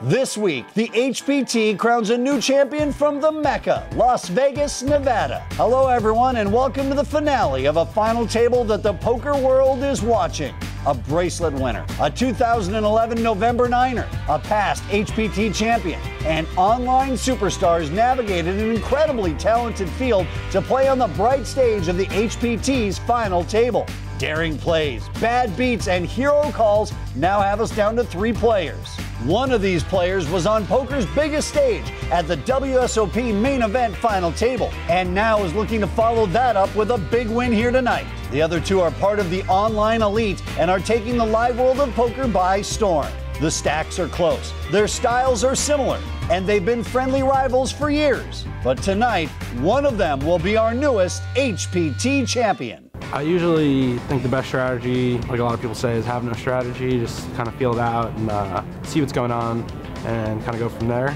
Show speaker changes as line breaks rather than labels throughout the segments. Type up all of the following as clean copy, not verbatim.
This week, the HPT crowns a new champion from the Mecca, Las Vegas, Nevada. Hello, everyone, and welcome to the finale of a final table that the poker world is watching. A bracelet winner, a 2011 November Niner, a past HPT champion, and online superstars navigated an incredibly talented field to play on the bright stage of the HPT's final table. Daring plays, bad beats, and hero calls now have us down to 3 players. One of these players was on poker's biggest stage at the WSOP main event final table, and now is looking to follow that up with a big win here tonight. The other 2 are part of the online elite and are taking the live world of poker by storm. The stacks are close, their styles are similar, and they've been friendly rivals for years. But tonight, one of them will be our newest HPT champion.
I usually think the best strategy, like a lot of people say, is have no strategy. Just kind of feel it out and see what's going on and kind of go from there.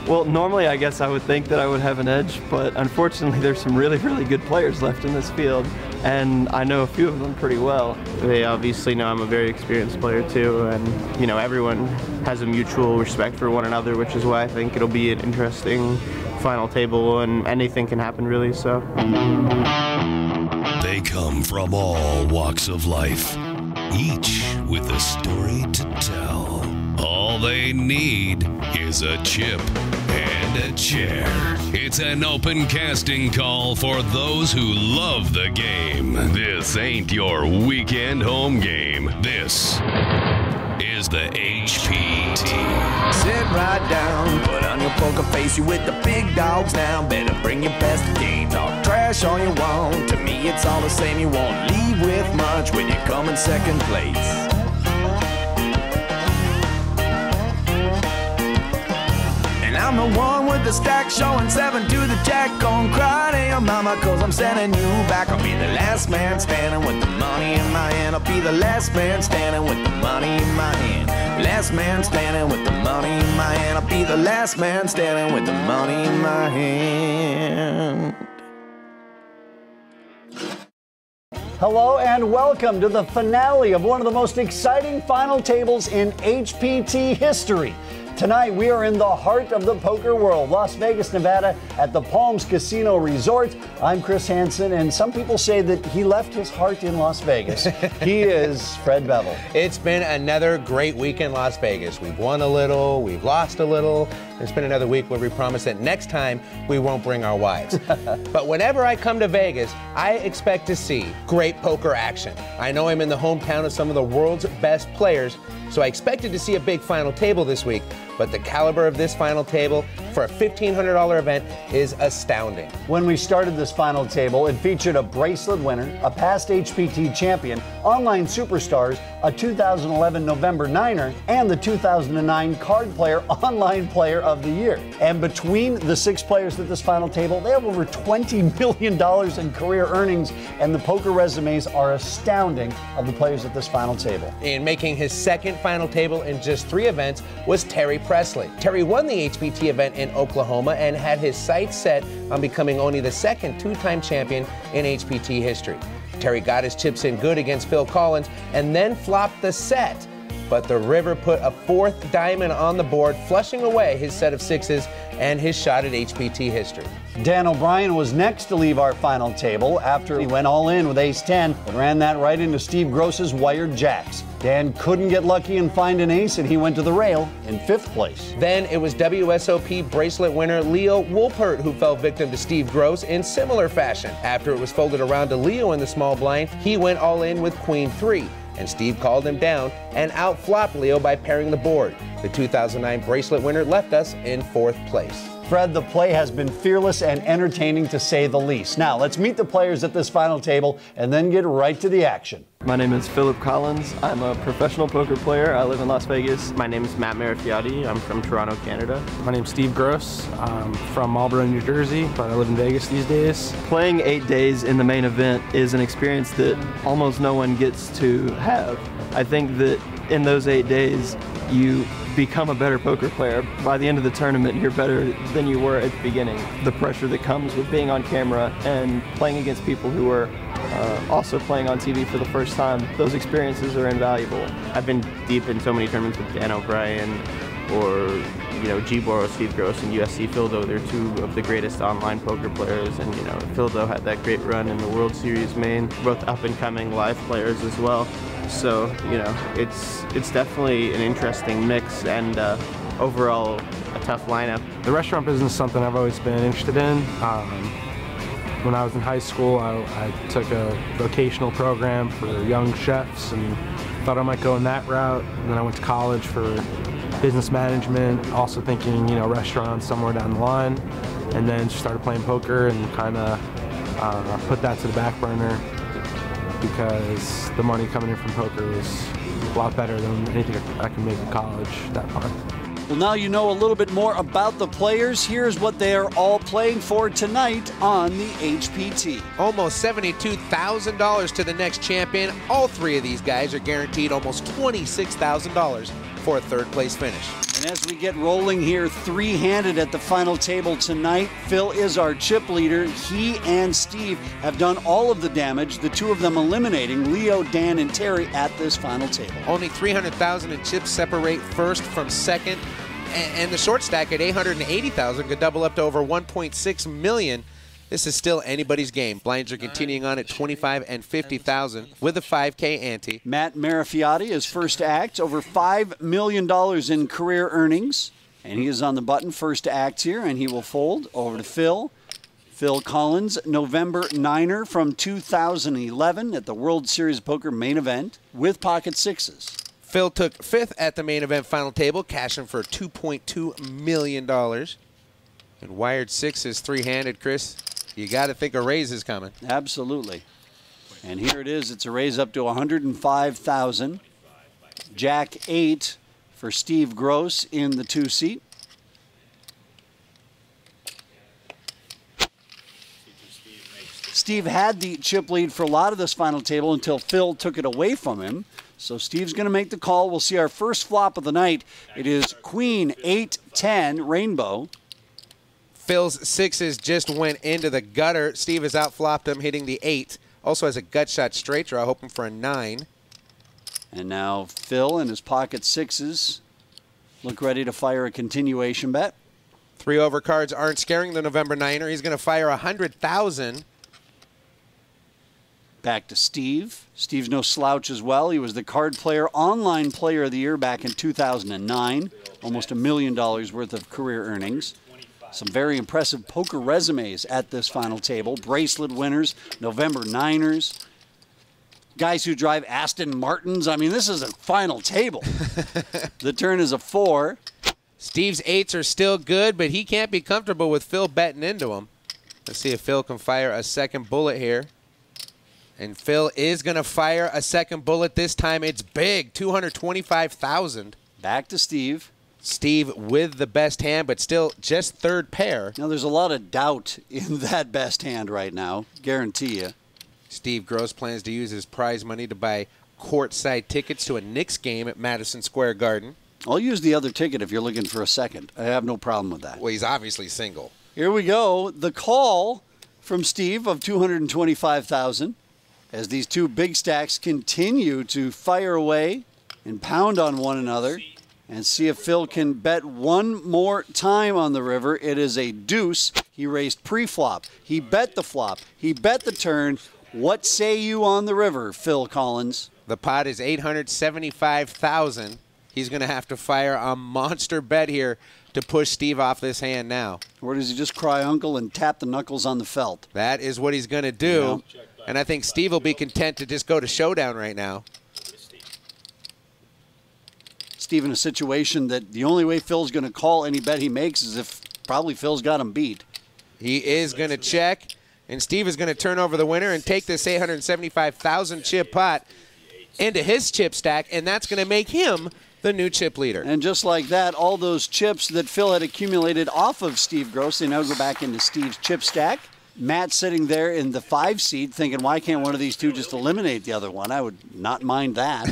Well, normally I guess I would think that I would have an edge, but unfortunately there's some really, really good players left in this field, and I know a few of them pretty well. They obviously know I'm a very experienced player too, and you know, everyone has a mutual respect for one another, which is why I think it'll be an interesting final table, and anything can happen really, so.
They come from all walks of life, each with a story to tell. All they need is a chip and a chair. It's an open casting call for those who love the game. This ain't your weekend home game. This is the HPT.
Sit right down, put on your poker face, you with the big dogs now. Better bring your best game, talk trash all you want. To me it's all the same, you won't leave with much when you come in second place. I'm the one with the stack showing 7 to the jack. Gon' cry to your mama cause I'm sending you back. I'll be the last man standing with the money in my hand. I'll be the last man standing with the money in my hand. Last man standing with the money in my hand. I'll be the last man standing with the money in my hand.
Hello and welcome to the finale of one of the most exciting final tables in HPT history. Tonight, we are in the heart of the poker world, Las Vegas, Nevada, at the Palms Casino Resort. I'm Chris Hansen, and some people say that he left his heart in Las Vegas. He is Fred Bevel.
It's been another great week in Las Vegas. We've won a little, we've lost a little. It's been another week where we promise that next time we won't bring our wives. But whenever I come to Vegas, I expect to see great poker action. I know I'm in the hometown of some of the world's best players, so I expected to see a big final table this week, but the caliber of this final table for a $1,500 event is astounding.
When we started this final table, it featured a bracelet winner, a past HPT champion, online superstars, a 2011 November Niner, and the 2009 Card Player Online Player of the Year. And between the 6 players at this final table, they have over $20 million in career earnings, and the poker resumes are astounding of the players at this final table.
In making his second final table in just 3 events was Terry Presley. Terry won the HPT event in Oklahoma and had his sights set on becoming only the second 2-time champion in HPT history. Terry got his chips in good against Phil Collins and then flopped the set. But the river put a 4th diamond on the board, flushing away his set of 6s and his shot at HPT history.
Dan O'Brien was next to leave our final table after he went all in with ace-10 and ran that right into Steve Gross's wired jacks. Dan couldn't get lucky and find an ace, and he went to the rail in 5th place.
Then it was WSOP bracelet winner Leo Wolpert who fell victim to Steve Gross in similar fashion. After it was folded around to Leo in the small blind, he went all in with Queen 3. And Steve called him down and outflopped Leo by pairing the board. The 2009 bracelet winner left us in 4th place.
Fred, the play has been fearless and entertaining to say the least. Now, let's meet the players at this final table and then get right to the action.
My name is Philip Collins. I'm a professional poker player. I live in Las Vegas. My name is Matt Marifiati. I'm from Toronto, Canada.
My name's Steve Gross. I'm from Marlboro, New Jersey, but I live in Vegas these days.
Playing 8 days in the main event is an experience that almost no one gets to have. I think that in those 8 days, you become a better poker player. By the end of the tournament, you're better than you were at the beginning. The pressure that comes with being on camera and playing against people who are also playing on TV for the first time, those experiences are invaluable. I've been deep in so many tournaments with Dan O'Brien or you know, Gboro, Steve Gross, and USC Phildo, they're two of the greatest online poker players. And, you know, Phildo had that great run in the World Series main, both up-and-coming live players as well. So, you know, it's definitely an interesting mix and overall a tough lineup.
The restaurant business is something I've always been interested in. When I was in high school, I took a vocational program for young chefs and thought I might go in that route. And then I went to college for business management, also thinking, you know, restaurants somewhere down the line. And then started playing poker and kind of put that to the back burner because the money coming in from poker was a lot better than anything I could make in college at that point.
Well, now you know a little bit more about the players. Here's what they are all playing for tonight on the HPT.
Almost $72,000 to the next champion. All three of these guys are guaranteed almost $26,000 for a third-place finish.
And as we get rolling here, three-handed at the final table tonight, Phil is our chip leader. He and Steve have done all of the damage, the two of them eliminating Leo, Dan, and Terry at this final table.
Only $300,000 in chips separate first from second, and the short stack at $880,000 could double up to over $1.6 million. This is still anybody's game. Blinds are continuing on at $25,000 and $50,000 with a $5K ante.
Matt Marifiotti is first to act, over $5 million in career earnings. And he is on the button, first to act here, and he will fold over to Phil. Phil Collins, November 9er from 2011 at the World Series of Poker main event with pocket sixes.
Phil took fifth at the main event final table, cashing for $2.2 million. And wired sixes three-handed, Chris. You got to think a raise is coming.
Absolutely. And here it is. It's a raise up to $105,000. Jack 8 for Steve Gross in the 2-seat. Steve had the chip lead for a lot of this final table until Phil took it away from him. So Steve's going to make the call. We'll see our first flop of the night. It is Queen 8-10 Rainbow.
Phil's sixes just went into the gutter. Steve has outflopped him, hitting the 8. Also has a gut shot straight draw, hoping for a 9.
And now Phil and his pocket sixes look ready to fire a continuation bet.
3 over cards aren't scaring the November 9er. He's going to fire $100,000.
Back to Steve. Steve's no slouch as well. He was the card player, online player of the year back in 2009. Almost $1 million worth of career earnings. Some very impressive poker resumes at this final table. Bracelet winners, November 9ers, guys who drive Aston Martins. I mean, this is a final table. The turn is a 4.
Steve's 8s are still good, but he can't be comfortable with Phil betting into them. Let's see if Phil can fire a second bullet here. And Phil is going to fire a second bullet. This time it's big, $225,000.
Back to Steve.
Steve with the best hand, but still just third pair.
Now, there's a lot of doubt in that best hand right now, guarantee you.
Steve Gross plans to use his prize money to buy courtside tickets to a Knicks game at Madison Square Garden.
I'll use the other ticket if you're looking for a second. I have no problem with that.
Well, he's obviously single.
Here we go. The call from Steve of $225,000 as these two big stacks continue to fire away and pound on one another. And see if Phil can bet one more time on the river. It is a deuce. He raced pre-flop. He bet the flop. He bet the turn. What say you on the river, Phil Collins?
The pot is $875,000. He's going to have to fire a monster bet here to push Steve off this hand now.
Or does he just cry uncle and tap the knuckles on the felt?
That is what he's going to do. Yeah. And I think Steve will be content to just go to showdown right now.
Steve in a situation that the only way Phil's going to call any bet he makes is if probably Phil's got him beat.
He is going to check, and Steve is going to turn over the winner and take this $875,000 chip pot into his chip stack, and that's going to make him the new chip leader.
And just like that, all those chips that Phil had accumulated off of Steve Gross, they now go back into Steve's chip stack. Matt sitting there in the 5 seat thinking, why can't one of these two just eliminate the other one? I would not mind that.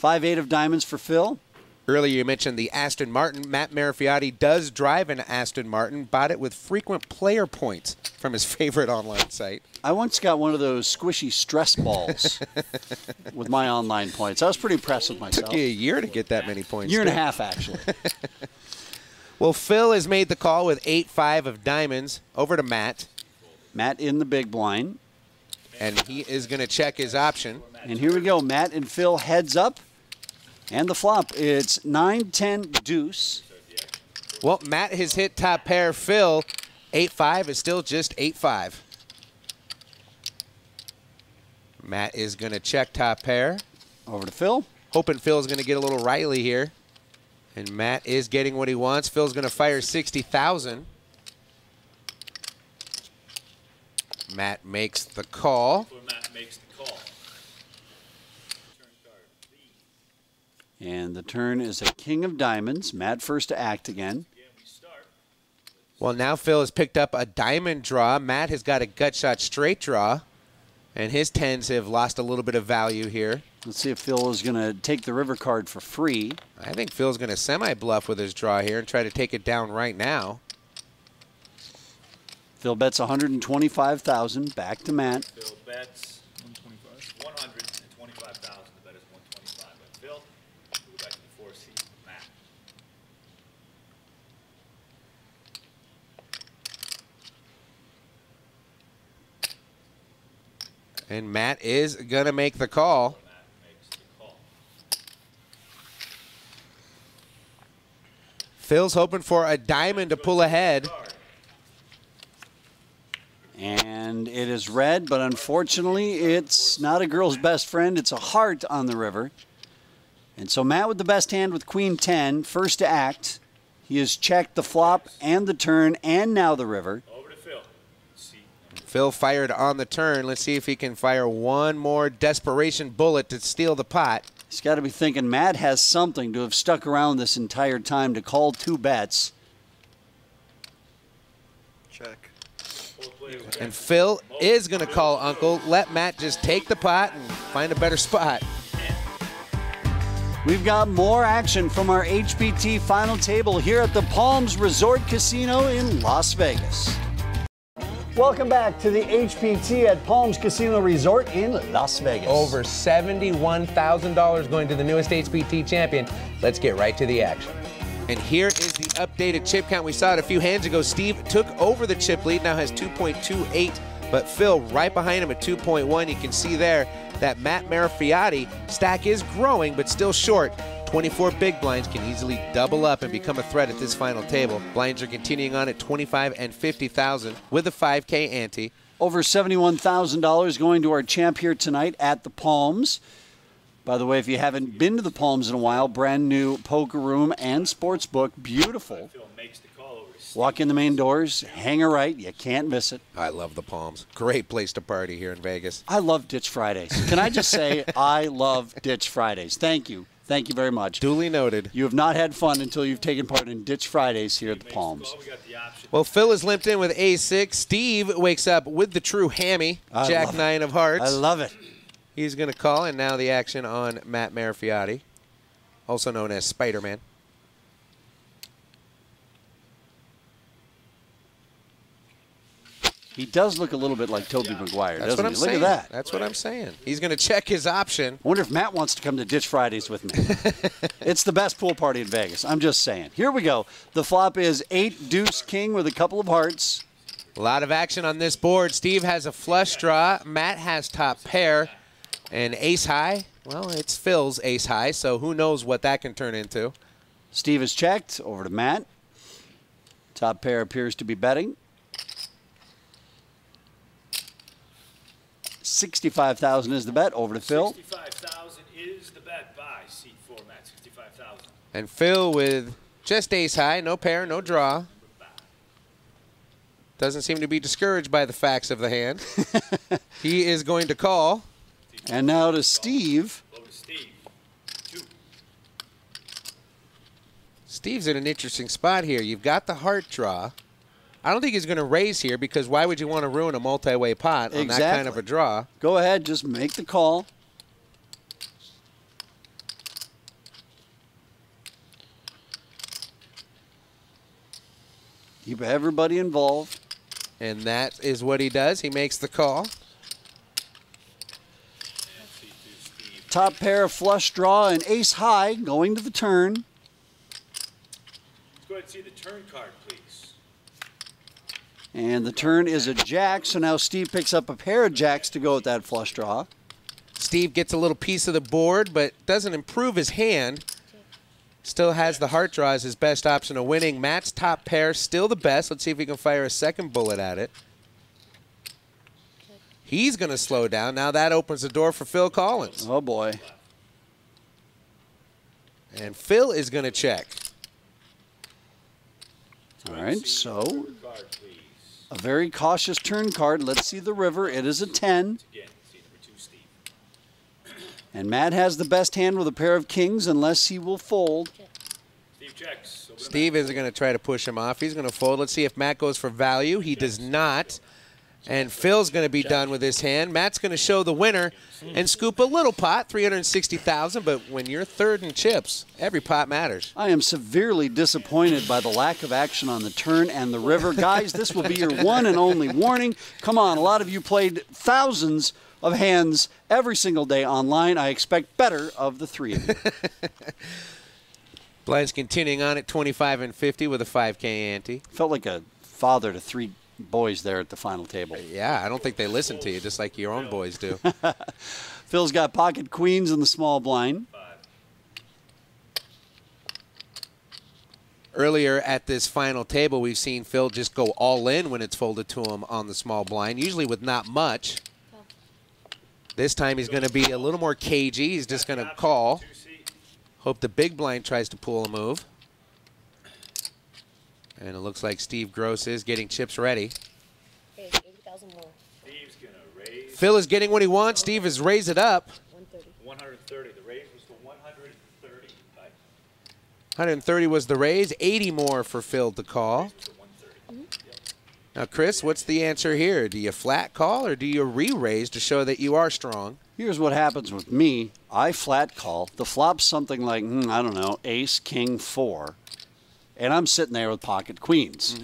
5-8 of diamonds for Phil.
Earlier you mentioned the Aston Martin. Matt Marafiati does drive an Aston Martin, bought it with frequent player points from his favorite online site.
I once got one of those squishy stress balls with my online points. I was pretty impressed with myself.
Took you a year to get that many points.
Year and a half, actually.
Well, Phil has made the call with 8-5 of diamonds. Over to Matt.
Matt in the big blind.
And he is going to check his option.
And here we go. Matt and Phil heads up. And the flop, it's 9-10 deuce.
Well, Matt has hit top pair. Phil, 8-5 is still just 8-5. Matt is going to check top pair.
Over to Phil.
Hoping Phil's going to get a little Riley here. And Matt is getting what he wants. Phil's going to fire 60,000. Matt makes the call.
And the turn is a king of diamonds. Matt first to act again.
Well, now Phil has picked up a diamond draw. Matt has got a gut shot straight draw. And his tens have lost a little bit of value here.
Let's see if Phil is going to take the river card for free.
I think Phil's going to semi-bluff with his draw here and try to take it down right now.
Phil bets 125,000 back to Matt.
Phil bets 125,000. The bet is 125. But Phil, we'll go back to the 4 seat. Matt.
And Matt is going to make the call. Phil's hoping for a diamond to pull ahead.
And it is red, but unfortunately it's not a girl's best friend. It's a heart on the river. And so Matt with the best hand with Queen 10, first to act. He has checked the flop and the turn and now the river.
Over to Phil.
Phil fired on the turn. Let's see if he can fire one more desperation bullet to steal the pot.
He's got to be thinking Matt has something to have stuck around this entire time to call 2 bets.
Check.
And Phil is going to call Uncle. Let Matt just take the pot and find a better spot.
We've got more action from our HPT final table here at the Palms Resort Casino in Las Vegas. Welcome back to the HPT at Palms Casino Resort in Las Vegas.
Over $71,000 going to the newest HPT champion. Let's get right to the action. And here is the updated chip count. We saw it a few hands ago. Steve took over the chip lead, now has 2.28, but Phil right behind him at 2.1. You can see there that Matt Marafiati stack is growing, but still short. 24 big blinds can easily double up and become a threat at this final table. Blinds are continuing on at 25 and 50,000 with a 5K ante.
Over $71,000 going to our champ here tonight at the Palms. By the way, if you haven't been to the Palms in a while, brand new poker room and sports book, beautiful. Walk in the main doors, hang a right, you can't miss it.
I love the Palms. Great place to party here in Vegas.
I love Ditch Fridays. Can I just say, I love Ditch Fridays. Thank you. Thank you very much.
Duly noted.
You have not had fun until you've taken part in Ditch Fridays here at the Palms.
Well, Phil is limped in with A6. Steve wakes up with the true hammy, Jack 9 of hearts.
I love it.
He's going to call, and now the action on Matt Marafiati, also known as Spider-Man.
He does look a little bit like Tobey Maguire,
That's
doesn't
what I'm
he?
saying.
Look at that.
That's what I'm saying. He's going to check his option.
I wonder if Matt wants to come to Ditch Fridays with me. It's the best pool party in Vegas. I'm just saying. Here we go. The flop is 8 deuce king with a couple of hearts.
A lot of action on this board. Steve has a flush draw. Matt has top pair. And ace high. Well, it's Phil's ace high, so who knows what that can turn into.
Steve is checked. Over to Matt. Top pair appears to be betting. 65,000 is the bet. Over to Phil.
65,000 is the bet by seat 4, Matt. 65,000.
And Phil with just ace high, no pair, no draw. Doesn't seem to be discouraged by the facts of the hand. He is going to call.
And now to Steve.
Steve's in an interesting spot here. You've got the heart draw. I don't think he's going to raise here because why would you want to ruin a multi-way pot on that kind of a draw?
Go ahead, just make the call. Keep everybody involved.
And that is what he does. He makes the call.
Top pair of flush draw and ace high going to the turn.
Let's go ahead and see the turn card, please.
And the turn is a jack, so now Steve picks up a pair of jacks to go with that flush draw.
Steve gets a little piece of the board, but doesn't improve his hand. Still has the heart draw as his best option of winning. Matt's top pair, still the best. Let's see if he can fire a second bullet at it. He's going to slow down. Now that opens the door for Phil Collins.
Oh, boy.
And Phil is going to check.
All right, so a very cautious turn card. Let's see the river. It is a 10. And Matt has the best hand with a pair of kings unless he will fold.
Steve checks.
Steve isn't going to try to push him off. He's going to fold. Let's see if Matt goes for value. He does not. And Phil's going to be done with his hand. Matt's going to show the winner and scoop a little pot, $360,000. But when you're third in chips, every pot matters.
I am severely disappointed by the lack of action on the turn and the river. Guys, this will be your one and only warning. Come on, a lot of you played thousands of hands every single day online. I expect better of the three of you.
Blinds continuing on at 25 and 50 with a 5K ante.
Felt like a father to three boys there at the final table.
Yeah, I don't think they listen to you, just like your own boys do.
Phil's got pocket queens in the small blind.
Earlier at this final table, we've seen Phil just go all in when it's folded to him on the small blind, usually with not much. This time he's going to be a little more cagey. He's just going to call. Hope the big blind tries to pull a move. And it looks like Steve Gross is getting chips ready.
Okay, 80,000 more.
Steve's going to raise.
Phil is getting what he wants. Steve has raised it up.
130.
130. The raise was to 130.
130 was the raise. 80 more for Phil to call. Now, Chris, what's the answer here? Do you flat call or do you re-raise to show that you are strong?
Here's what happens with me. I flat call. The flop's something like, I don't know, ace, king, 4. And I'm sitting there with pocket queens.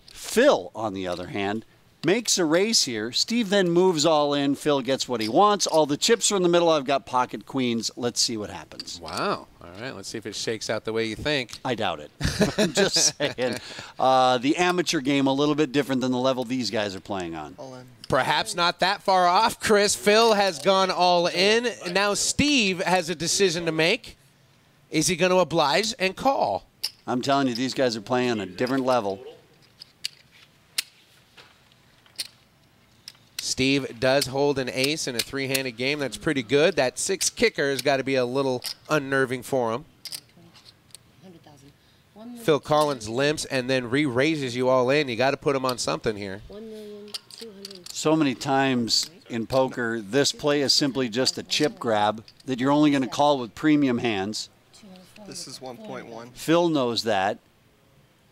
Phil, on the other hand, makes a raise here. Steve then moves all in. Phil gets what he wants. All the chips are in the middle. I've got pocket queens. Let's see what happens.
Wow. All right. Let's see if it shakes out the way you think.
I doubt it. I'm just saying. The amateur game a little bit different than the level these guys are playing on.
Perhaps not that far off, Chris. Phil has gone all in. Now Steve has a decision to make. Is he going to oblige and call?
I'm telling you, these guys are playing on a different level.
Steve does hold an ace in a three-handed game. That's pretty good. That 6 kicker has got to be a little unnerving for him.
100,000.
Phil Collins limps and then re-raises you all in. You got to put him on something here.
1,200,000.
So many times in poker, this play is simply just a chip grab that you're only going to call with premium hands.
This is 1.1.
Phil knows that.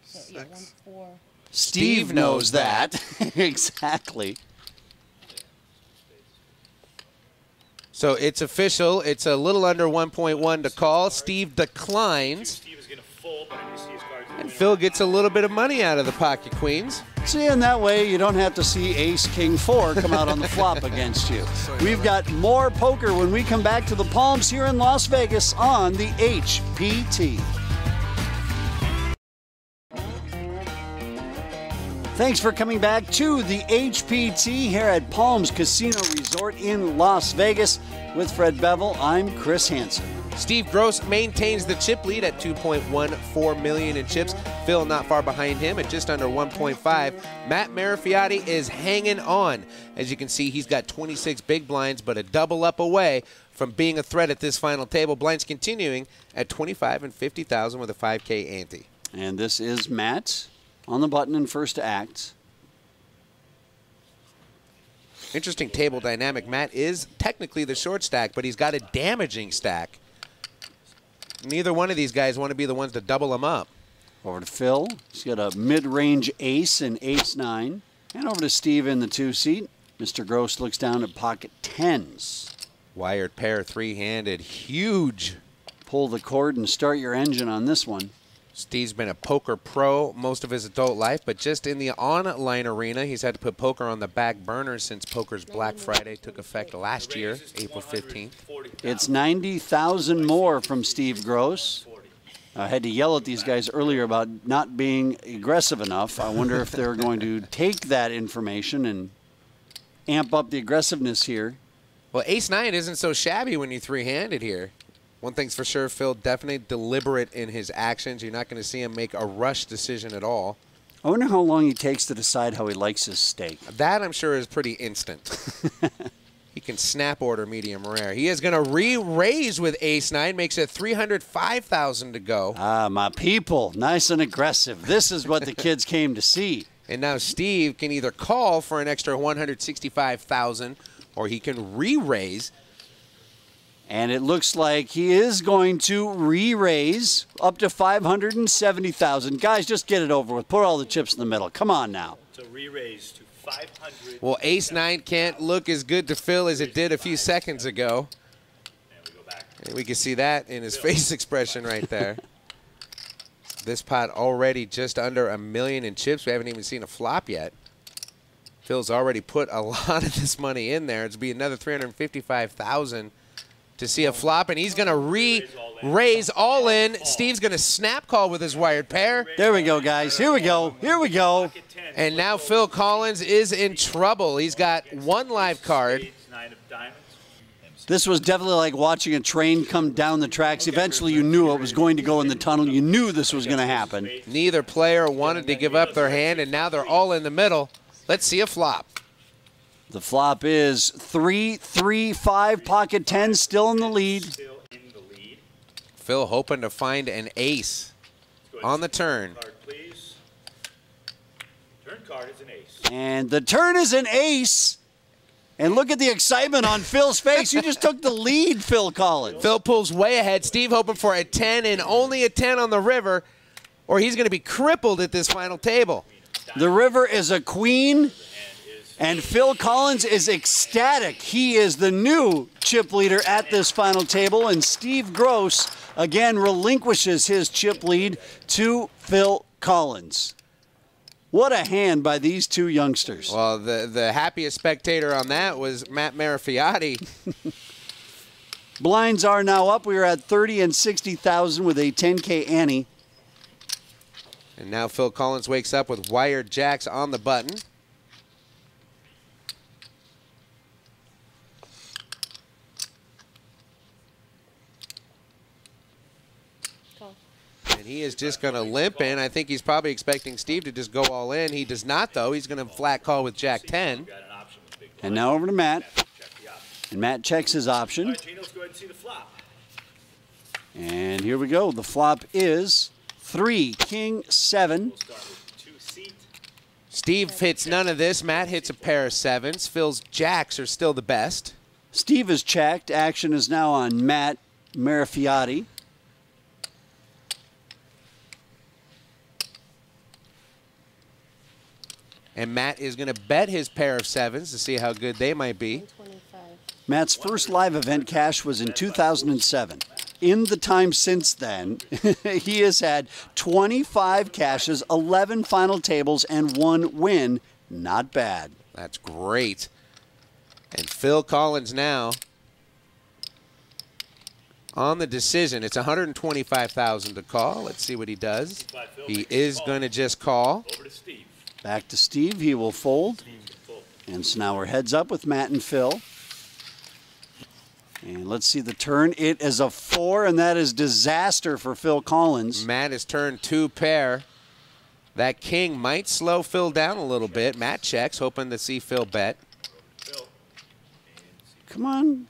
So, yeah, 1,400,000.
Steve knows that. Exactly.
So it's official. It's a little under 1.1 to call. Steve declines.
Steve is going to fold, but I see his cards.
And Phil gets a little bit of money out of the pocket queens.
See, in that way, you don't have to see ace, king, 4 come out on the flop against you. We've got more poker when we come back to the Palms here in Las Vegas on the HPT. Thanks for coming back to the HPT here at Palms Casino Resort in Las Vegas. With Fred Bevel, I'm Chris Hansen.
Steve Gross maintains the chip lead at $2.14 million in chips. Phil not far behind him at just under 1.5. Matt Marifiati is hanging on. As you can see, he's got 26 big blinds, but a double up away from being a threat at this final table. Blinds continuing at 25 and 50,000 with a 5K ante.
And this is Matt on the button in first act.
Interesting table dynamic. Matt is technically the short stack, but he's got a damaging stack. Neither one of these guys want to be the ones to double him up.
Over to Phil. He's got a mid-range ace and ace-9. And over to Steve in the 2-seat. Mr. Gross looks down at pocket 10s.
Wired pair, three-handed, huge.
Pull the cord and start your engine on this one.
Steve's been a poker pro most of his adult life, but just in the online arena, he's had to put poker on the back burner since poker's Black Friday took effect last year, April 15th.
It's 90,000 more from Steve Gross. I had to yell at these guys earlier about not being aggressive enough. I wonder if they're going to take that information and amp up the aggressiveness here.
Well, ace-9 isn't so shabby when you three-handed here. One thing's for sure, Phil, definitely deliberate in his actions. You're not going to see him make a rush decision at all.
I wonder how long he takes to decide how he likes his steak.
That, I'm sure, is pretty instant. He can snap order medium rare. He is going to re-raise with ace-9, makes it 305,000 to go.
Ah, my people, nice and aggressive. This is what the kids came to see.
And now Steve can either call for an extra 165,000 or he can re-raise.
And it looks like he is going to re-raise up to 570,000. Guys, just get it over with. Put all the chips in the middle. Come on now.
So re-raise to 500.
Well, ace-9 can't look as good to Phil as it did a few seconds ago.
And we go back.
And we can see that in his face expression right there. This pot already just under $1 million in chips. We haven't even seen a flop yet. Phil's already put a lot of this money in there. It's be another 355,000 to see a flop, and he's going to re-raise all in. Steve's going to snap call with his wired pair.
There we go, guys. Here we go. Here we go.
And now Phil Collins is in trouble. He's got one live card.
This was definitely like watching a train come down the tracks. Eventually you knew it was going to go in the tunnel. You knew this was going to happen.
Neither player wanted to give up their hand, and now they're all in the middle. Let's see a flop.
The flop is 3-3-5, pocket 10, still in the lead.
Phil hoping to find an ace on the turn.
Turn card is an ace.
And the turn is an ace. And look at the excitement on Phil's face. You just took the lead, Phil Collins.
Phil pulls way ahead. Steve hoping for a 10 and only a 10 on the river, or he's going to be crippled at this final table.
The river is a queen. And Phil Collins is ecstatic. He is the new chip leader at this final table. And Steve Gross, again, relinquishes his chip lead to Phil Collins. What a hand by these two youngsters.
Well, the happiest spectator on that was Matt Marifiotti.
Blinds are now up. We are at 30 and 60,000 with a 10K ante.
And now Phil Collins wakes up with wired jacks on the button. And he is just going to limp in. I think he's probably expecting Steve to just go all in. He does not, though. He's going to flat call with Jack 10.
And now over to Matt. And Matt checks his option.
All right, Gino, let's go ahead and see the flop.
And here we go. The flop is 3, King, 7.
We'll start with 2 seat.
Steve hits none of this. Matt hits a pair of 7s. Phil's jacks are still the best.
Steve is checked. Action is now on Matt Marifiotti.
And Matt is going to bet his pair of 7s to see how good they might be.
Matt's first live event cash was in 2007. In the time since then, he has had 25 cashes, 11 final tables, and 1 win. Not bad.
That's great. And Phil Collins now on the decision. It's 125,000 to call. Let's see what he does. He is going to just call.
Over to Steve.
Back to Steve. He will fold. And so now we're heads up with Matt and Phil. And let's see the turn. It is a 4, and that is disaster for Phil Collins.
Matt has turned 2 pair. That king might slow Phil down a little bit. Matt checks, hoping to see Phil bet.
Come on,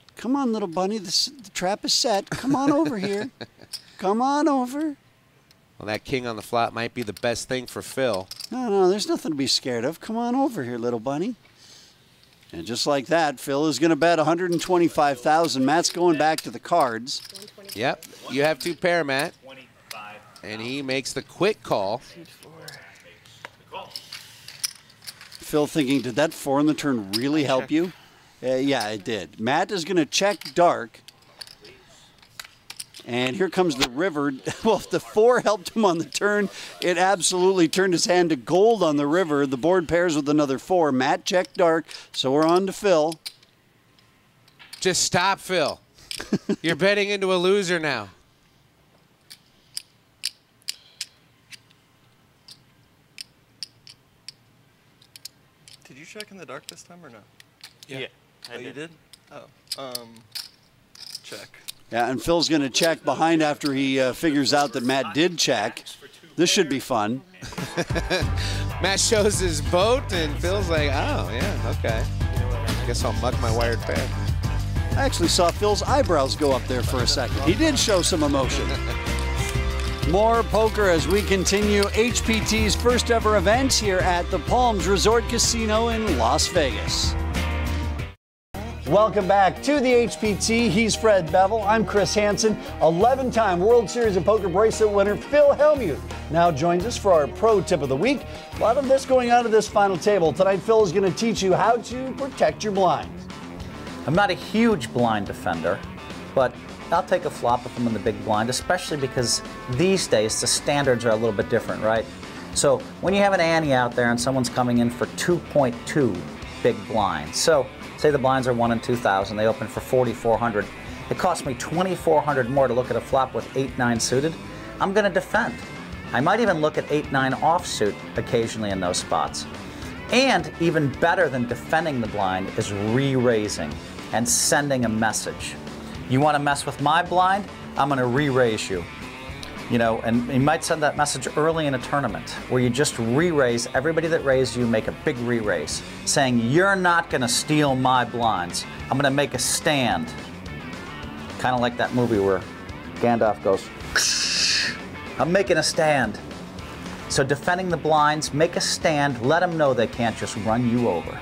little bunny. The trap is set. Come on over here. Come on over.
Well, that king on the flop might be the best thing for Phil.
No, there's nothing to be scared of. Come on over here, little bunny. And just like that, Phil is going to bet 125,000. Matt's going back to the cards.
Yep, you have 2 pair, Matt. And he makes the quick call.
Phil thinking, did that 4 in the turn really help you? Yeah, it did. Matt is going to check dark. And here comes the river. Well, if the 4 helped him on the turn, it absolutely turned his hand to gold on the river. The board pairs with another 4. Matt checked dark, so we're on to Phil.
Just stop, Phil. You're betting into a loser now.
Did you check in the dark this time or no?
Yeah.
Oh, you did? Oh. Check.
Yeah, and Phil's going to check behind after he figures out that Matt did check. This should be fun.
Matt shows his boat, and Phil's like, oh, yeah, okay. I guess I'll muck my wired pair.
I actually saw Phil's eyebrows go up there for a second. He did show some emotion. More poker as we continue HPT's first ever event here at the Palms Resort Casino in Las Vegas. Welcome back to the HPT. He's Fred Bevel. I'm Chris Hansen. 11-time World Series of Poker bracelet winner Phil Hellmuth now joins us for our pro tip of the week. A lot of this going on at this final table. Tonight, Phil is going to teach you how to protect your blinds.
I'm not a huge blind defender, but I'll take a flop if I'm in the big blind, especially because these days the standards are a little bit different, right? So when you have an ante out there and someone's coming in for 2.2 big blinds, so say the blinds are 1 in 2,000, they open for 4,400. It costs me 2,400 more to look at a flop with 8-9 suited. I'm going to defend. I might even look at 8-9 offsuit occasionally in those spots. And even better than defending the blind is re-raising and sending a message. You want to mess with my blind? I'm going to re-raise you. You know, and you might send that message early in a tournament where you just re-raise everybody that raised you, make a big re-raise, saying you're not going to steal my blinds. I'm going to make a stand. Kind of like that movie where Gandalf goes, I'm making a stand. So defending the blinds, make a stand, let them know they can't just run you over.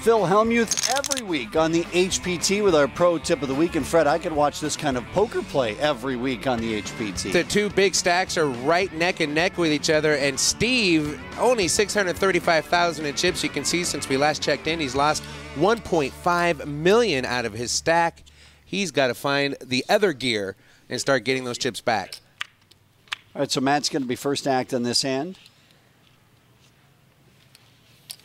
Phil Hellmuth every week on the HPT with our pro tip of the week. And Fred, I could watch this kind of poker play every week on the HPT.
The two big stacks are right neck and neck with each other, and Steve, only 635,000 in chips. You can see since we last checked in, he's lost 1.5 million out of his stack. He's got to find the other gear and start getting those chips back.
All right, so Matt's going to be first act on this hand.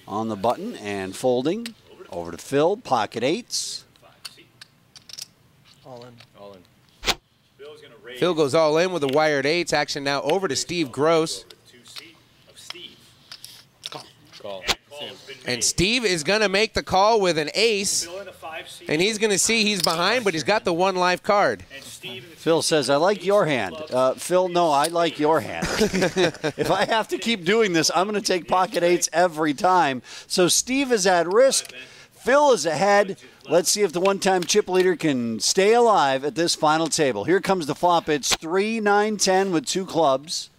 On the button and folding. Over to Phil, pocket 8s.
All in.
All in.
Phil goes all in with the wired 8s. Action now over to Steve Gross.
Call.
And Steve is going to make the call with an ace. And he's going to see he's behind, but he's got the 1 live card.
Phil says, I like your hand. Phil, no, I like your hand. If I have to keep doing this, I'm going to take pocket 8s every time. So Steve is at risk. Phil is ahead. Let's see if the one-time chip leader can stay alive at this final table. Here comes the flop. It's 3, 9, 10 with 2 clubs.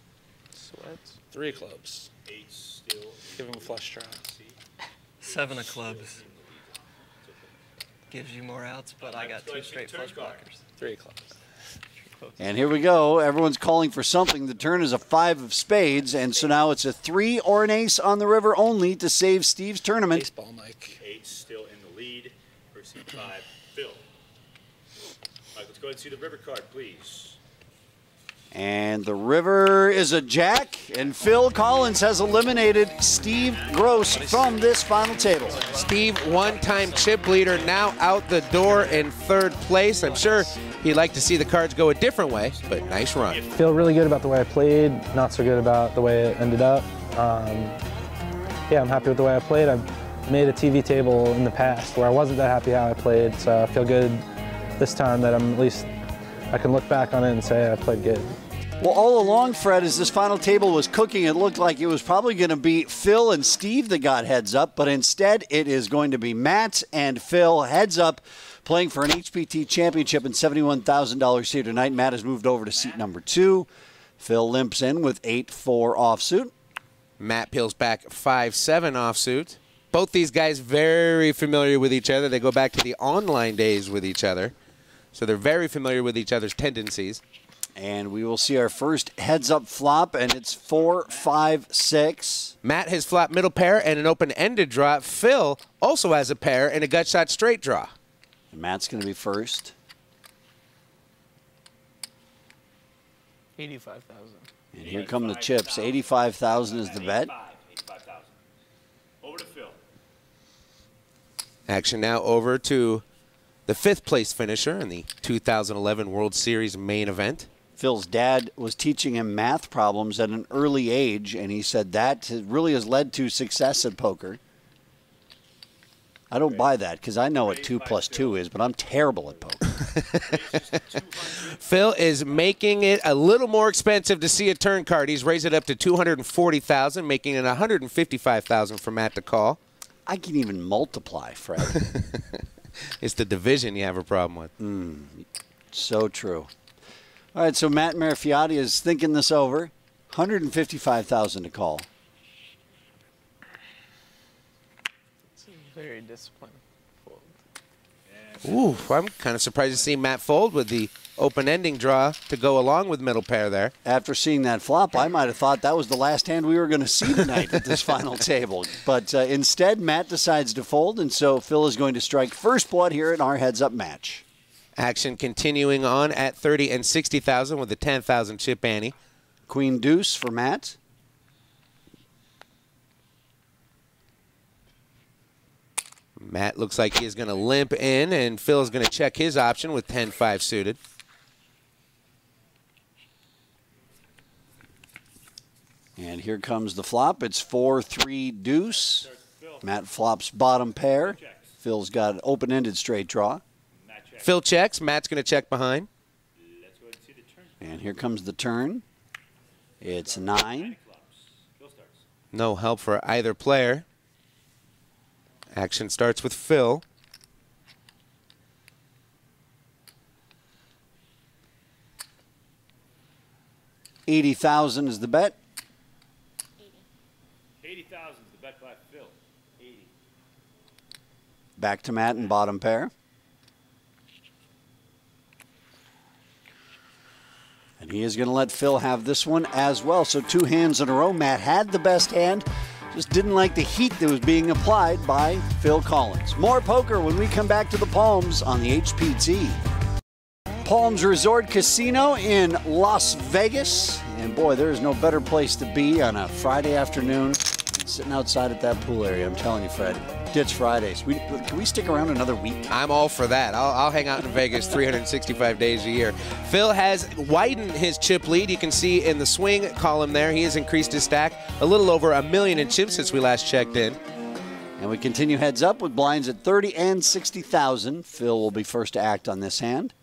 Sweats. 3 clubs.
8 still.
Give him a flush draw.
7 of clubs. Gives you more outs, but I got 2 straight flush blockers.
3 clubs.
And here we go. Everyone's calling for something. The turn is a 5 of spades, and so now it's a 3 or an ace on the river only to save Steve's tournament.
Baseball, Mike.
8 still in the lead. Versus 5, Phil. All right, let's go ahead and see the river card, please.
And the river is a jack, and Phil Collins has eliminated Steve Gross from this final table.
Steve, one-time chip leader, now out the door in 3rd place. I'm sure he'd like to see the cards go a different way, but nice run.
Feel really good about the way I played, not so good about the way it ended up. Yeah, I'm happy with the way I played. I've made a TV table in the past where I wasn't that happy how I played, so I feel good this time that I'm at least, I can look back on it and say I played good.
Well, all along, Fred, as this final table was cooking, it looked like it was probably going to be Phil and Steve that got heads up, but instead it is going to be Matt and Phil heads up, playing for an HPT championship and $71,000 here tonight. Matt has moved over to seat number 2. Phil limps in with 8-4 offsuit.
Matt peels back 5-7 offsuit. Both these guys very familiar with each other. They go back to the online days with each other, so they're very familiar with each other's tendencies.
And we will see our first heads-up flop, and it's 4, 5, 6.
Matt has flopped middle pair and an open-ended draw. Phil also has a pair and a gut shot straight draw.
And Matt's going to be first.
85,000.
And here come the chips. 85,000 is the bet.
85,000. Over to Phil.
Action now over to the 5th place finisher in the 2011 World Series main event.
Phil's dad was teaching him math problems at an early age, and he said that really has led to success at poker. I don't buy that because I know what 2 plus 2 is, but I'm terrible at poker.
Phil is making it a little more expensive to see a turn card. He's raised it up to $240,000, making it $155,000 for Matt to call.
I can even multiply, Fred.
It's the division you have a problem with.
So true. All right, so Matt Marifiotti is thinking this over. $155,000 to call.
Very disciplined fold.
Ooh, I'm kind of surprised to see Matt fold with the open-ending draw to go along with middle pair there.
After seeing that flop, I might have thought that was the last hand we were going to see tonight at this final table. But instead, Matt decides to fold, and so Phil is going to strike first blood here in our heads-up match.
Action continuing on at 30 and 60,000 with a 10,000 chip ante.
Queen deuce for Matt.
Matt looks like he is going to limp in, and Phil is going to check his option with 10-5 suited.
And here comes the flop. It's 4-3 deuce. Matt flops bottom pair. Phil's got an open-ended straight draw.
Phil checks. Matt's going to check behind.
And here comes the turn. It's 9.
No help for either player. Action starts with Phil.
$80,000 is the bet.
80,000 is the bet by Phil. 80.
Back to Matt in bottom pair. And he is going to let Phil have this one as well. So 2 hands in a row. Matt had the best hand. Just didn't like the heat that was being applied by Phil Collins. More poker when we come back to the Palms on the HPT. Palms Resort Casino in Las Vegas. And boy, there is no better place to be on a Friday afternoon than sitting outside at that pool area. I'm telling you, Fred. Ditch Fridays. Can we stick around another week?
I'm all for that. I'll hang out in Vegas 365 days a year. Phil has widened his chip lead. You can see in the swing column there, he has increased his stack a little over $1 million in chips since we last checked in.
And we continue heads up with blinds at 30 and 60,000. Phil will be first to act on this hand.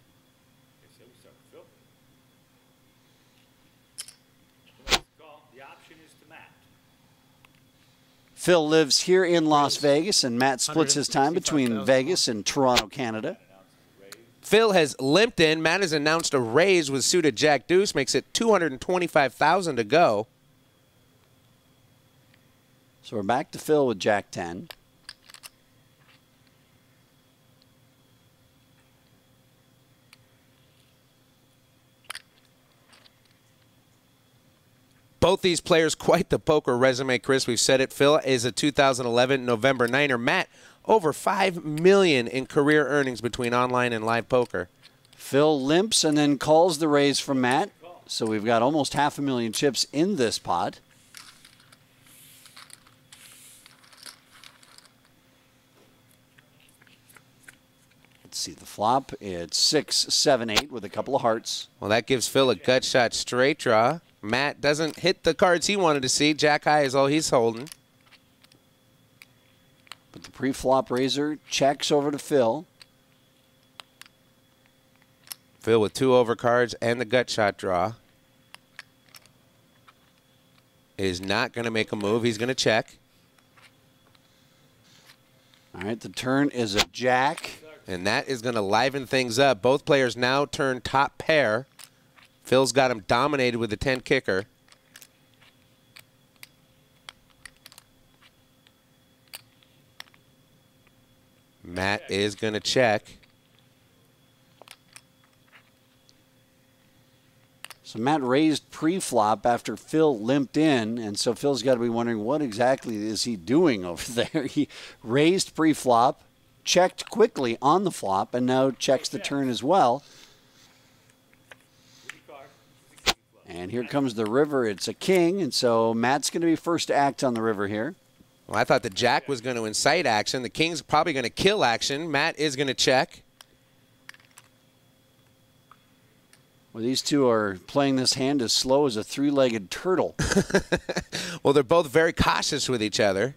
The option is to Matt.
Phil lives here in Las Vegas, and Matt splits his time between Vegas and Toronto, Canada.
Phil has limped in. Matt has announced a raise with suited Jack Deuce, makes it $225,000 to go.
So we're back to Phil with Jack 10.
Both these players, quite the poker resume, Chris. We've said it. Phil is a 2011 November 9er. Matt, over $5 million in career earnings between online and live poker.
Phil limps and then calls the raise from Matt. So we've got almost $500,000 chips in this pot. Let's see the flop. It's 6, 7, 8 with a couple of hearts.
Well, that gives Phil a gut shot straight draw. Matt doesn't hit the cards he wanted to see. Jack high is all he's holding.
But the pre-flop raiser checks over to Phil.
Phil with 2 overcards and the gut shot draw. Is not going to make a move. He's going to check.
All right, the turn is a jack.
And that is going to liven things up. Both players now turn top pair. Phil's got him dominated with the 10 kicker. Matt is going to check.
So Matt raised pre-flop after Phil limped in, and so Phil's got to be wondering what exactly is he doing over there. He raised pre-flop, checked quickly on the flop, and now checks the turn as well. And here comes the river. It's a king, and so Matt's going to be first to act on the river here.
Well, I thought the jack was going to incite action. The king's probably going to kill action. Matt is going to check.
Well, these two are playing this hand as slow as a three-legged turtle.
Well, they're both very cautious with each other.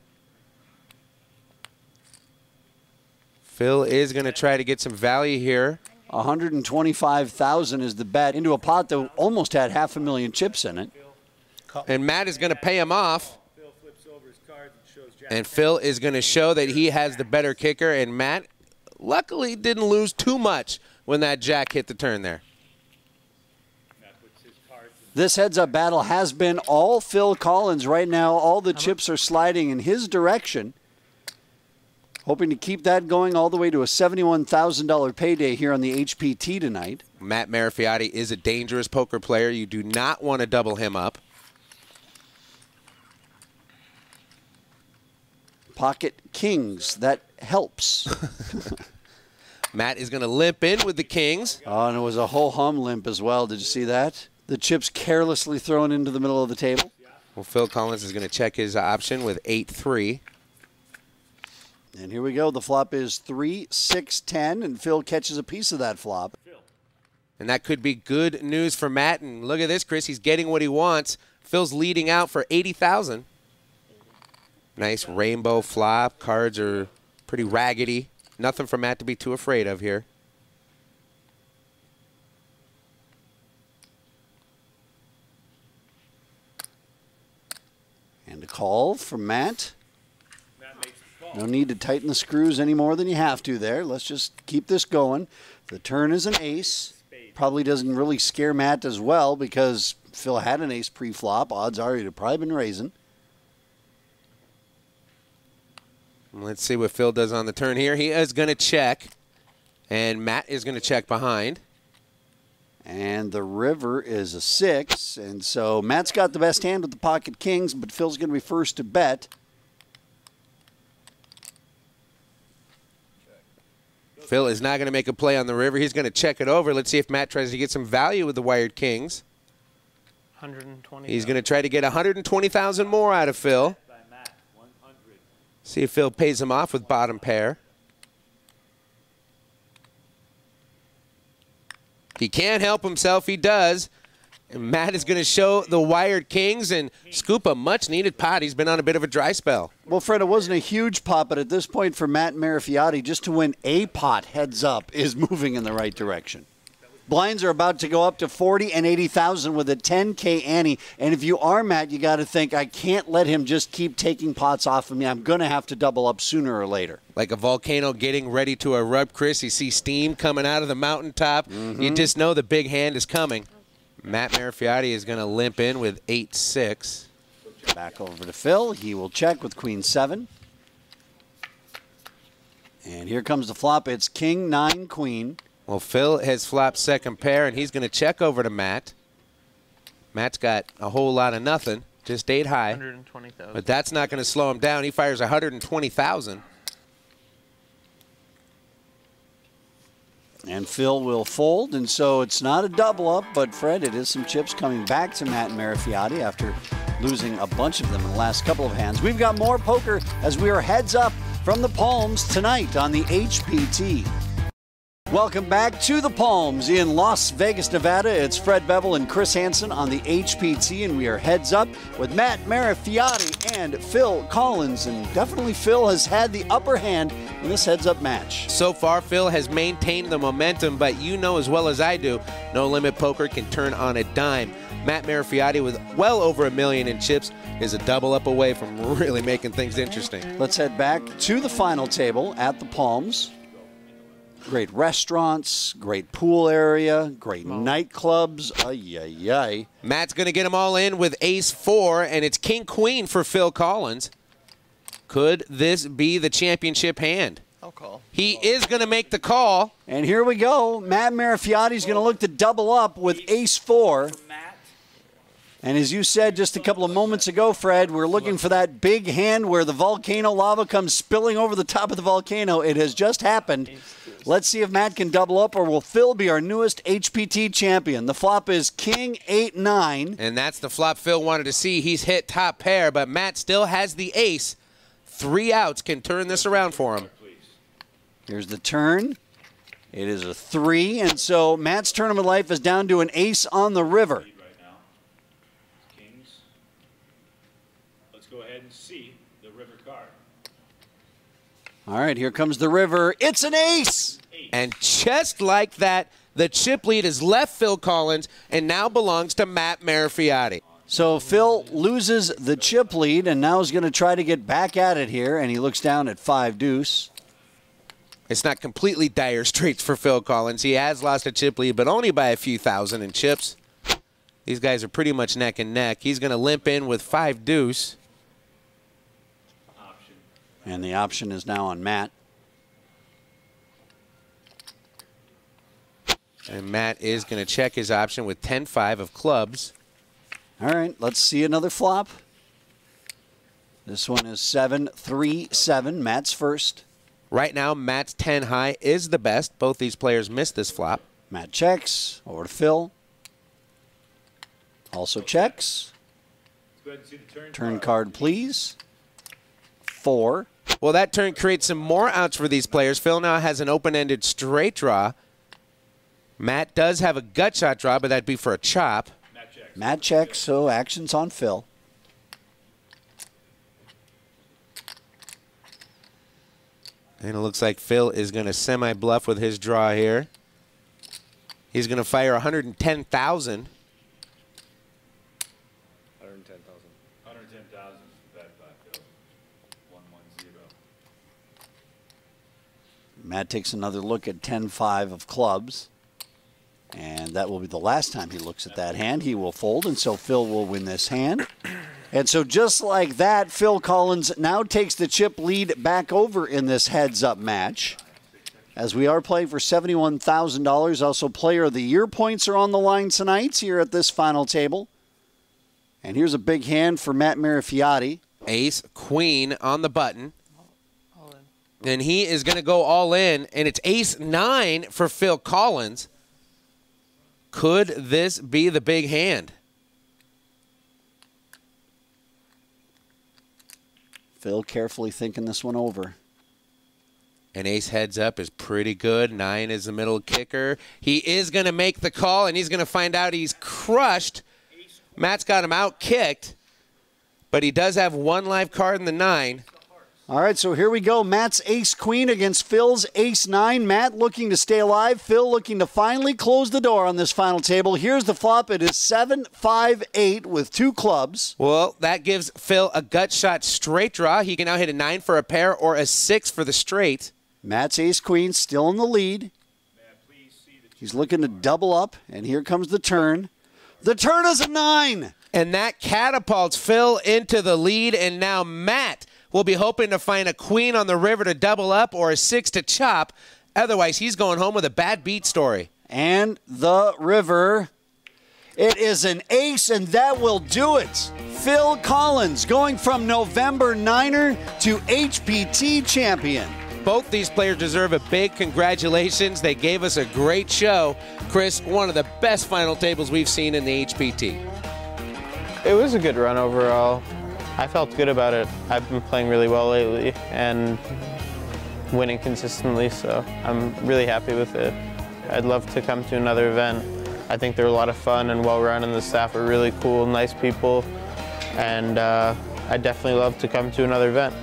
Phil is going to try to get some value here.
125,000 is the bet into a pot that almost had 500,000 chips in it.
And Matt is going to pay him off. And Phil is going to show that he has the better kicker. And Matt, luckily, didn't lose too much when that jack hit the turn there.
This heads-up battle has been all Phil Collins right now. All the chips are sliding in his direction. Hoping to keep that going all the way to a $71,000 payday here on the HPT tonight.
Matt Marifiotti is a dangerous poker player. You do not want to double him up.
Pocket kings, that helps.
Matt is going to limp in with the kings.
Oh, and it was a ho-hum limp as well. Did you see that? The chips carelessly thrown into the middle of the table.
Well, Phil Collins is going to check his option with 8-3.
And here we go. The flop is 3, 6, 10, and Phil catches a piece of that flop.
And that could be good news for Matt. And look at this, Chris. He's getting what he wants. Phil's leading out for 80,000. Nice rainbow flop. Cards are pretty raggedy. Nothing for Matt to be too afraid of here.
And a call from Matt. No need to tighten the screws any more than you have to there. Let's just keep this going. The turn is an ace. Probably doesn't really scare Matt as well because Phil had an ace pre-flop. Odds are he'd have probably been raising.
Let's see what Phil does on the turn here. He is going to check, and Matt is going to check behind.
And the river is a 6, and so Matt's got the best hand with the pocket kings, but Phil's going to be first to bet.
Phil is not going to make a play on the river. He's going to check it over. Let's see if Matt tries to get some value with the wired kings.
120.
He's going to try to get 120,000 more out of Phil. See if Phil pays him off with bottom pair. He can't help himself. He does. And Matt is going to show the wired kings and scoop a much-needed pot. He's been on a bit of a dry spell.
Well, Fred, it wasn't a huge pot, but at this point for Matt Marifiotti, just to win a pot heads up is moving in the right direction. Blinds are about to go up to 40 and 80,000 with a 10K ante. And if you are Matt, you got to think, I can't let him just keep taking pots off of me. I'm going to have to double up sooner or later.
Like a volcano getting ready to erupt, Chris. You see steam coming out of the mountaintop. You just know the big hand is coming. Matt Marifiotti is going to limp in with 8-6.
Back over to Phil. He will check with Queen 7. And here comes the flop. It's King 9 Queen.
Well, Phil has flopped second pair, and he's going to check over to Matt. Matt's got a whole lot of nothing, just 8 high.
120,000.
But that's not going to slow him down. He fires 120,000.
And Phil will fold, and so it's not a double up, but Fred, it is some chips coming back to Matt Marifiotti after losing a bunch of them in the last couple of hands. We've got more poker as we are heads up from the Palms tonight on the HPT. Welcome back to the Palms in Las Vegas, Nevada. It's Fred Bevel and Chris Hansen on the HPT, and we are heads up with Matt Marifiotti and Phil Collins. And definitely Phil has had the upper hand in this heads-up match.
So far, Phil has maintained the momentum, but you know as well as I do, no limit poker can turn on a dime. Matt Marifiotti, with well over $1 million in chips, is a double up away from really making things interesting.
Let's head back to the final table at the Palms. Great restaurants, great pool area, great nightclubs. Ay, ay, ay.
Matt's going to get them all in with ace-4, and it's king-queen for Phil Collins. Could this be the championship hand?
I'll call.
He is going to make the call.
And here we go. Matt Marifiotti's going to look to double up with ace-4. And as you said just a couple of moments ago, Fred, we're looking for that big hand where the volcano lava comes spilling over the top of the volcano. It has just happened. Let's see if Matt can double up, or will Phil be our newest HPT champion? The flop is King 8-9.
And that's the flop Phil wanted to see. He's hit top pair, but Matt still has the ace. 3 outs can turn this around for him.
Here's the turn. It is a 3, and so Matt's tournament life is down to an ace on the river.
Kings. Let's go ahead and see the river card.
All right, here comes the river. It's an ace!
And just like that, the chip lead has left Phil Collins and now belongs to Matt Marafiati.
So Phil loses the chip lead and now is going to try to get back at it here, and he looks down at 5 deuce.
It's not completely dire straits for Phil Collins. He has lost a chip lead, but only by a few thousand in chips. These guys are pretty much neck and neck. He's going to limp in with 5 deuce.
And the option is now on Matt.
And Matt is going to check his option with 10-5 of clubs.
All right, let's see another flop. This one is 7-3-7. Matt's first.
Right now, Matt's 10 high is the best. Both these players missed this flop.
Matt checks. Over to Phil. Also checks.
Let's go ahead and see the
Turn card, please. 4.
Well, that turn creates some more outs for these players. Phil now has an open-ended straight draw. Matt does have a gut shot draw, but that'd be for a chop.
Matt checks, so action's on Phil.
And it looks like Phil is going to semi-bluff with his draw here. He's going to fire 110,000.
110,000 bet by Phil. 110.
Matt takes another look at 10-5 of clubs. And that will be the last time he looks at that hand. He will fold, and so Phil will win this hand. And so just like that, Phil Collins now takes the chip lead back over in this heads-up match. As we are playing for $71,000. Also, Player of the Year points are on the line tonight here at this final table. And here's a big hand for Matt Marafiati.
Ace, queen on the button. And he is going to go all in, and it's ace-9 for Phil Collins. Could this be the big hand?
Phil carefully thinking this one over.
An ace heads up is pretty good. 9 is the middle kicker. He is going to make the call, and he's going to find out he's crushed. Matt's got him out kicked, but he does have 1 live card in the 9.
All right, so here we go. Matt's ace-queen against Phil's ace-9. Matt looking to stay alive. Phil looking to finally close the door on this final table. Here's the flop. It is 7-5-8 with 2 clubs.
Well, that gives Phil a gut shot straight draw. He can now hit a 9 for a pair or a 6 for the straight.
Matt's ace-queen still in the lead. He's looking to double up, and here comes the turn. The turn is a 9.
And that catapults Phil into the lead, and now Matt will be hoping to find a queen on the river to double up or a 6 to chop. Otherwise, he's going home with a bad beat story.
And the river. It is an ace, and that will do it. Phil Collins going from November Niner to HPT champion.
Both these players deserve a big congratulations. They gave us a great show. Chris, one of the best final tables we've seen in the HPT.
It was a good run overall. I felt good about it. I've been playing really well lately and winning consistently, so I'm really happy with it. I'd love to come to another event. I think they're a lot of fun and well run, and the staff are really cool, nice people, and I'd definitely love to come to another event.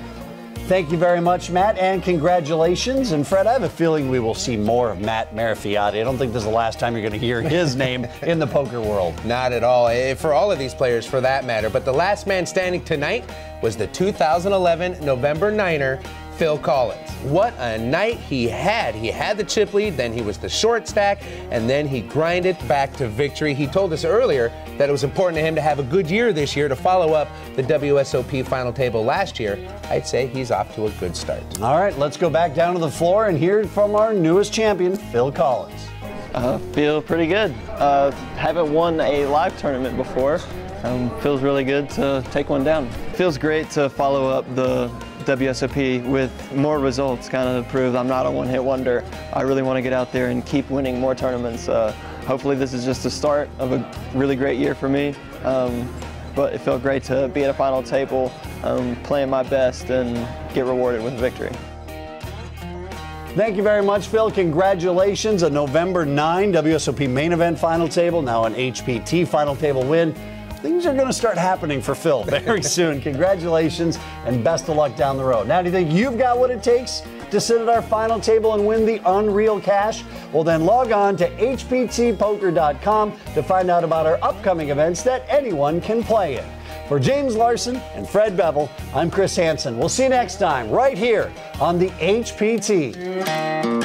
Thank you very much, Matt, and congratulations. And Fred, I have a feeling we will see more of Matt Marafiati. I don't think this is the last time you're going to hear his name in the poker world.
Not at all, for all of these players for that matter. But the last man standing tonight was the 2011 November Niner, Phil Collins. What a night he had. He had the chip lead, then he was the short stack, and then he grinded back to victory. He told us earlier that it was important to him to have a good year this year to follow up the WSOP final table last year. I'd say he's off to a good start.
All right, let's go back down to the floor and hear from our newest champion, Phil Collins.
Feel pretty good. Haven't won a live tournament before. Feels really good to take one down. Feels great to follow up the WSOP with more results, kind of proves I'm not a one-hit wonder. I really want to get out there and keep winning more tournaments. Hopefully this is just the start of a really great year for me, but it felt great to be at a final table, playing my best and get rewarded with a victory.
Thank you very much, Phil. Congratulations. A November 9 WSOP main event final table, now an HPT final table win. Things are going to start happening for Phil very soon. Congratulations and best of luck down the road. Now, do you think you've got what it takes to sit at our final table and win the unreal cash? Well, then log on to hptpoker.com to find out about our upcoming events that anyone can play in. For James Larson and Fred Bevel, I'm Chris Hansen. We'll see you next time right here on the HPT.